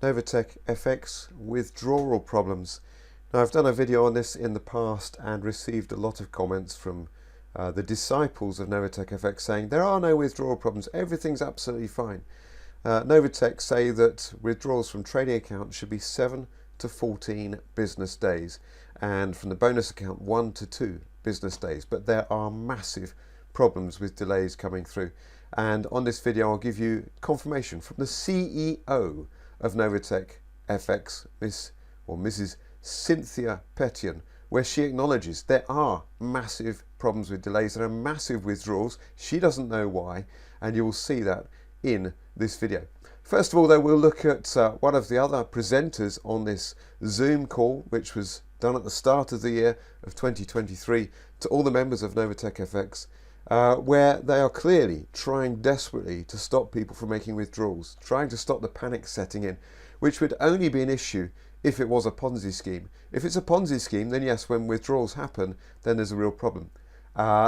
NovaTech FX withdrawal problems. Now, I've done a video on this in the past and received a lot of comments from the disciples of NovaTech FX saying there are no withdrawal problems, everything's absolutely fine. Novatech say that withdrawals from trading accounts should be 7 to 14 business days, and from the bonus account 1 to 2 business days, but there are massive problems with delays coming through. And on this video I'll give you confirmation from the CEO of NovaTech FX, Mrs. Cynthia Petian, where she acknowledges there are massive problems with delays, there are massive withdrawals. She doesn't know why, and you will see that in this video. First of all, though, we'll look at one of the other presenters on this Zoom call, which was done at the start of the year of 2023 to all the members of NovaTech FX, where they are clearly trying desperately to stop people from making withdrawals, trying to stop the panic setting in, which would only be an issue if it was a Ponzi scheme. If it's a Ponzi scheme, then yes, when withdrawals happen, then there's a real problem.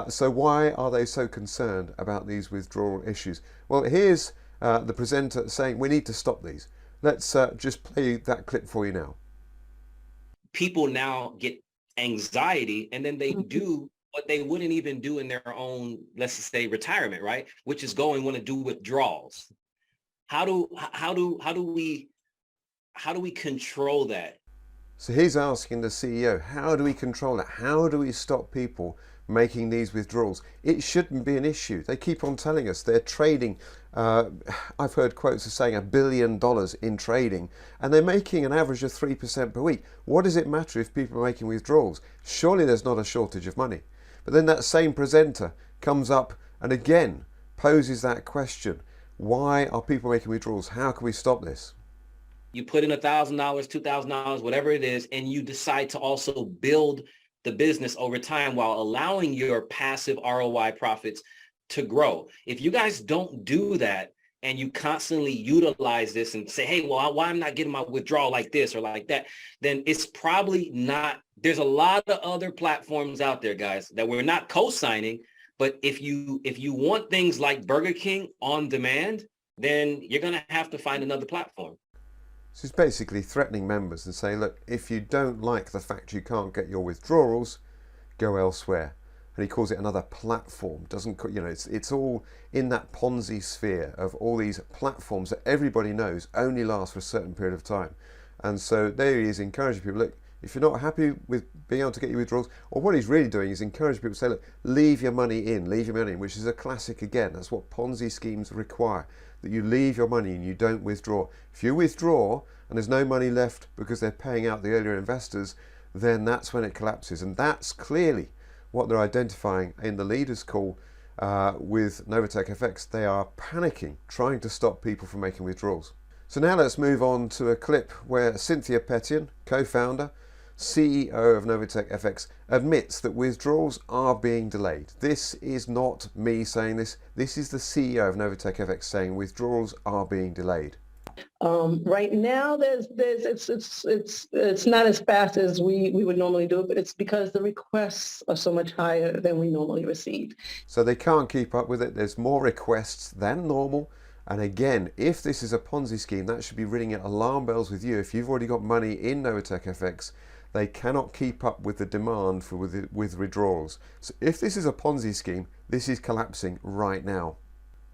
So why are they so concerned about these withdrawal issues? Well, here's the presenter saying we need to stop these. Let's just play that clip for you now. People now get anxiety, and then they do what they wouldn't even do in their own, let's just say, retirement, right? Which is go and want to do withdrawals. How do we control that? So he's asking the CEO, how do we control it? How do we stop people making these withdrawals? It shouldn't be an issue. They keep on telling us they're trading. I've heard quotes of saying $1 billion in trading, and they're making an average of 3% per week. What does it matter if people are making withdrawals? Surely there's not a shortage of money. But then that same presenter comes up and again poses that question. Why are people making withdrawals? How can we stop this? You put in $1,000, $2,000, whatever it is, and you decide to also build the business over time while allowing your passive ROI profits to grow. If you guys don't do that and you constantly utilize this and say, hey, well, why I'm not getting my withdrawal like this or like that, then it's probably not. There's a lot of other platforms out there, guys, that we're not co-signing. But if you want things like Burger King on demand, then you're going to have to find another platform. So he's basically threatening members and saying, look, if you don't like the fact you can't get your withdrawals, go elsewhere. And he calls it another platform. Doesn't, you know, it's all in that Ponzi sphere of all these platforms that everybody knows only last for a certain period of time. And so there he is encouraging people, look, if you're not happy with being able to get your withdrawals, or what he's really doing is encouraging people to say, look, leave your money in, which is a classic again. That's what Ponzi schemes require, that you leave your money and you don't withdraw. If you withdraw and there's no money left because they're paying out the earlier investors, then that's when it collapses. And that's clearly what they're identifying in the leaders call with NovaTech FX. They are panicking, trying to stop people from making withdrawals. So now let's move on to a clip where Cynthia Petian, co-founder, CEO of NovaTech FX, admits that withdrawals are being delayed. This is not me saying this. This is the CEO of NovaTech FX saying withdrawals are being delayed. Right now, it's not as fast as we would normally do it, but it's because the requests are so much higher than we normally receive. So they can't keep up with it. There's more requests than normal. And again, if this is a Ponzi scheme, that should be ringing alarm bells with you. If you've already got money in NovaTech FX, they cannot keep up with the demand for with withdrawals. So if this is a Ponzi scheme, this is collapsing right now.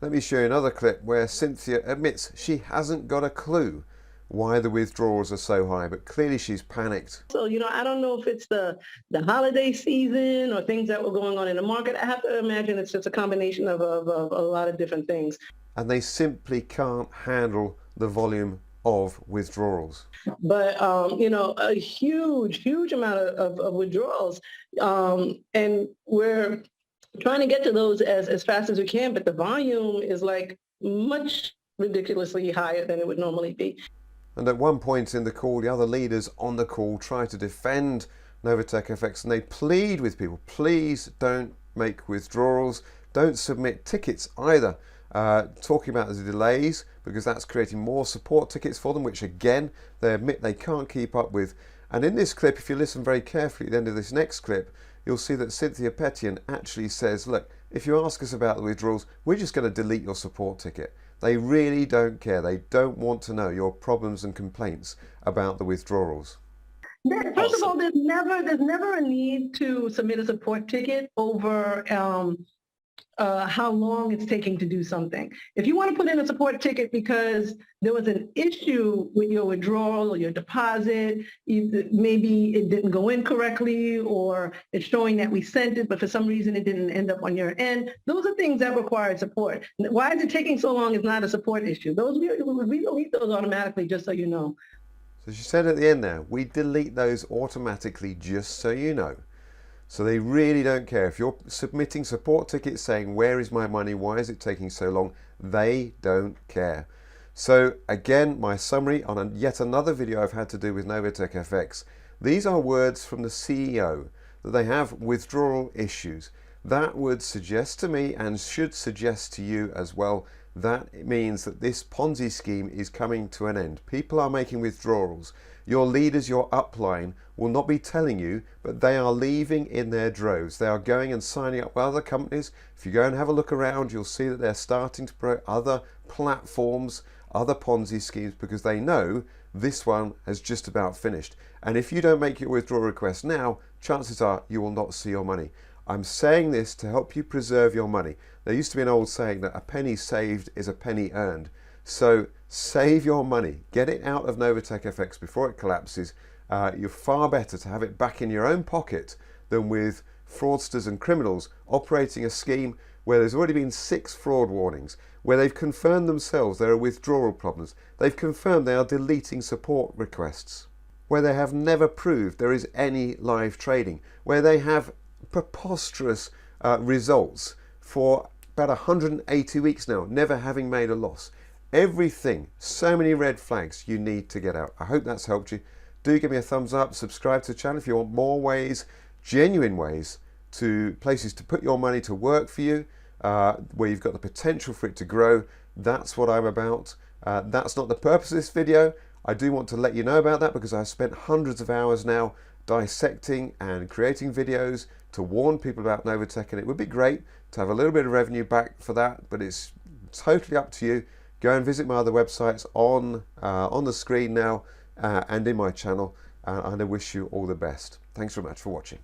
Let me show you another clip where Cynthia admits she hasn't got a clue why the withdrawals are so high, but clearly she's panicked. So, you know, I don't know if it's the holiday season or things that were going on in the market. I have to imagine it's just a combination of a lot of different things. And they simply can't handle the volume of withdrawals. But, you know, a huge amount of withdrawals. And we're trying to get to those as fast as we can, but the volume is like much ridiculously higher than it would normally be. And at one point in the call, the other leaders on the call try to defend NovaTech FX, and they plead with people, please don't make withdrawals, don't submit tickets either. Talking about the delays, because that's creating more support tickets for them, which again, they admit they can't keep up with. And in this clip, if you listen very carefully at the end of this next clip, you'll see that Cynthia Petian actually says, look, if you ask us about the withdrawals, we're just going to delete your support ticket. They really don't care. They don't want to know your problems and complaints about the withdrawals. First of all, there's never a need to submit a support ticket over how long it's taking to do something. If you want to put in a support ticket because there was an issue with your withdrawal or your deposit, maybe it didn't go in correctly, or it's showing that we sent it, but for some reason it didn't end up on your end, those are things that require support. Why is it taking so long is not a support issue. We delete those automatically, just so you know. So she said at the end there, we delete those automatically, just so you know. So they really don't care. If you're submitting support tickets saying, where is my money? Why is it taking so long? They don't care. So again, my summary on yet another video I've had to do with Novatech FX. These are words from the CEO that they have withdrawal issues. That would suggest to me, and should suggest to you as well, that it means that this Ponzi scheme is coming to an end. People are making withdrawals. Your leaders, your upline, will not be telling you, but they are leaving in their droves. They are going and signing up with other companies. If you go and have a look around, you'll see that they're starting to promote other platforms, other Ponzi schemes, because they know this one has just about finished. And if you don't make your withdrawal request now, chances are you will not see your money. I'm saying this to help you preserve your money. There used to be an old saying that a penny saved is a penny earned. So save your money, get it out of Novatech FX before it collapses. You're far better to have it back in your own pocket than with fraudsters and criminals operating a scheme where there's already been 6 fraud warnings, where they've confirmed themselves there are withdrawal problems. They've confirmed they are deleting support requests, where they have never proved there is any live trading, where they have preposterous results for about 180 weeks now, never having made a loss. Everything, so many red flags you need to get out. I hope that's helped you. Do give me a thumbs up, subscribe to the channel if you want more ways, genuine ways, to places to put your money to work for you, where you've got the potential for it to grow. That's what I'm about. That's not the purpose of this video. I do want to let you know about that because I've spent hundreds of hours now dissecting and creating videos to warn people about Novatech, and it would be great to have a little bit of revenue back for that, but it's totally up to you. Go and visit my other websites on the screen now and in my channel, and I wish you all the best. Thanks very much for watching.